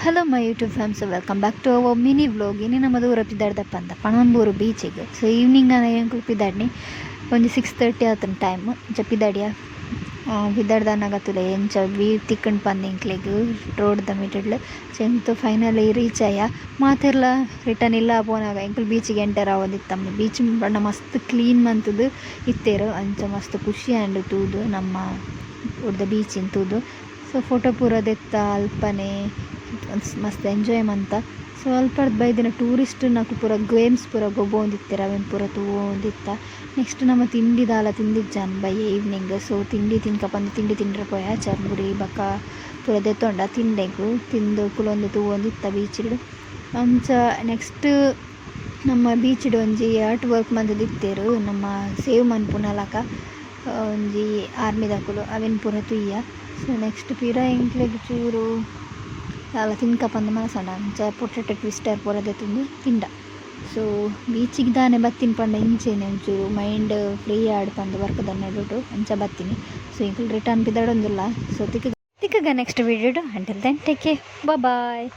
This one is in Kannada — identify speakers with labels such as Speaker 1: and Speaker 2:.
Speaker 1: Hello my YouTube fams, welcome back to our mini vlog. ಇನ್ನೇ ನಮ್ಮ ದೂರ ಪಿದ್ದಾಡ್ದಪ್ಪ ಅಂತ ಪಣಂಬೂರು ಬೀಚಿಗೆ. ಸೊ ಈವ್ನಿಂಗ್ ನಾನು ಏನು ಪಿದ್ದಾಡ್ನಿ ಒಂದು 6:30 ಆತನ ಟೈಮ್ ಇಂಚ ಪಿದ್ದಾಡಿಯ ಪಿದ್ದಾಡ್ದಾನಾಗತ್ತಲ್ಲ ಎಂಚ ವೀ ತಿಕ್ಕಂಡು ಬಂದು ಇಂಕ್ಲೆಗ್ ರೋಡ್ದ ಮಿಡಲ್ ಚೆಂತು ಫೈನಲಿ ರೀಚ್ ಆಯ ಮಾತೆಲ್ಲ ರಿಟರ್ನ್ ಇಲ್ಲ ಪೋನಾಗ ಎಂಕಲ್ ಬೀಚಿಗೆ ಎಂಟರ್ ಆಗೋದಿತ್ತಮ್ಮ. ಬೀಚ್ ಬಣ್ಣ ಮಸ್ತ್ ಕ್ಲೀನ್ ಮಂತದ್ದು ಇತ್ತೇರು ಅಂಚ ಮಸ್ತ್ ಖುಷಿ ಆ್ಯಂಡ್ ತೂದು ನಮ್ಮ ಉಡ್ದ ಬೀಚಿನ ತೂದು. ಸೊ ಫೋಟೋ ಪೂರ ದೆತ್ತ ಅಲ್ಪನೆ ಮಸ್ತ್ ಎಂಜಾಯ್ ಮಂತ. ಸೊ ಅಲ್ಪದ ಬೈದಿನ ಟೂರಿಸ್ಟ್ ನಾಲ್ಕು ಪೂರ ಗೇಮ್ಸ್ ಪೂರ ಗೊಬ್ಬೊಂದಿತ್ತಾರೆ ಅವೇನು ಪೂರ ತೂವೊಂದಿತ್ತ. ನೆಕ್ಸ್ಟ್ ನಮ್ಮ ತಿಂಡಿದಾಲ ತಿಂದಿಜ್ಜಾನ್ ಬೈ ಈವ್ನಿಂಗ್. ಸೊ ತಿಂಡಿ ತಿನ್ಕಪ್ಪಂದು ತಿಂಡಿ ತಿಂಡ್ರೆ ಪೋಯ ಚರ್ಬುರಿ ಬಕ್ಕ ಪೂರ ದೆತ್ತೊಂಡ ತಿಂಡೆಗು ತಿಂದು ಕುಲೊಂದು ತೂವೊಂದಿತ್ತ ಬೀಚಿಡು ಅಂಚ. ನೆಕ್ಸ್ಟ್ ನಮ್ಮ ಬೀಚಿಡು ಒಂಜಿ ಆರ್ಟ್ ವರ್ಕ್ ಮಂತದಿತ್ತೇರು ನಮ್ಮ ಸೇವ್ ಮನ್ಪುನಲಕ ಒಂಜಿ ಆರ್ಮಿದಕುಲು ಅವೆನ್ ಪೂರ ತುಯ್ಯ. ಸೊ ನೆಕ್ಸ್ಟ್ ಪಿರ ಎಂಕ್ಲೆಗ್ ಚೂರು ಅಲ್ಲ ತಿನ್ಕಪ್ಪಂದು ಮನಸಂಡ ಅಂಚ ಪೊಟೆಟೊ ಟ್ವಿಸ್ಟರ್ ಪೂರ ದೆತ್ತುಂಡು ತಿಂಡ. ಸೊ ಬೀಚಿಗೆ ದಾನೆ ಬತ್ತಿನ ಪಂಡ ಇಂಚೇನೆ ಒಂಚೂರು ಮೈಂಡ್ ಫ್ರೀ ಆಡ್ಪಂದು ವರ್ಕ್ದ ನೆಡುಟು ಅಂಚ ಬತ್ತೀನಿ. ಸೊ ಈಗ ರಿಟರ್ನ್ ಪಿದಾಡೊಂದಿಲ್ಲ. ಸೊ ತಿಕ್ಕಗ next video until then take care, ಬಾಯ್.